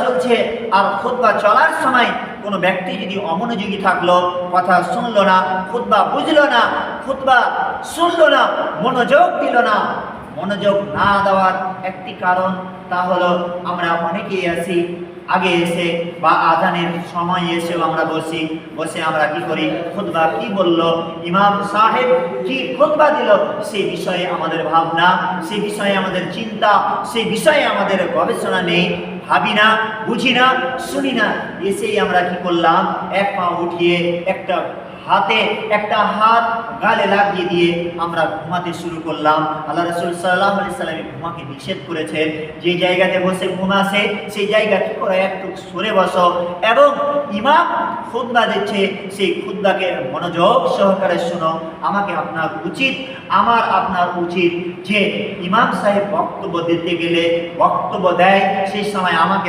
চলছে আর খুতবা চলার সময় কোনো ব্যক্তি যদি অমনোযোগী থাকলো, কথা শুনলো না, খুতবা বুঝলো না, খুতবা শুনলো না, মনোযোগ দিল না, মনোযোগ না দেওয়ার একটি কারণ তা হলো আমরা অনেকেই আছি আগে এসে বা আজানের সময় এসেও আমরা বসে আমরা কি করি, খুতবা কি বলল, ইমাম সাহেব কি খুতবা দিল, সেই বিষয়ে আমাদের ভাবনা, সেই বিষয়ে আমাদের চিন্তা, সেই বিষয়ে আমাদের গবেষণা নেই, ভাবি না, বুঝি না, শুনি না, এসেই আমরা কি করলাম, এক পা উঠিয়ে একটা হাত গালে লাগিয়ে দিয়ে আমরা ঘুমাতে শুরু করলাম। আল্লাহ রাসূল সাল্লাল্লাহু আলাইহি সাল্লাম ঘুমাকে নিষেধ করেছেন, যে জায়গাতে বসে ঘুমাছে সেই জায়গা কি করে একটু সরে বসো, এবং ইমাম খুতবা দিচ্ছে সেই খুতবাকে মনোযোগ সহকারে শোনো। আপনার উচিত যে ইমাম সাহেব বক্তব্য দিতে গেলে বক্তব্য দেয় সেই সময় আমাকে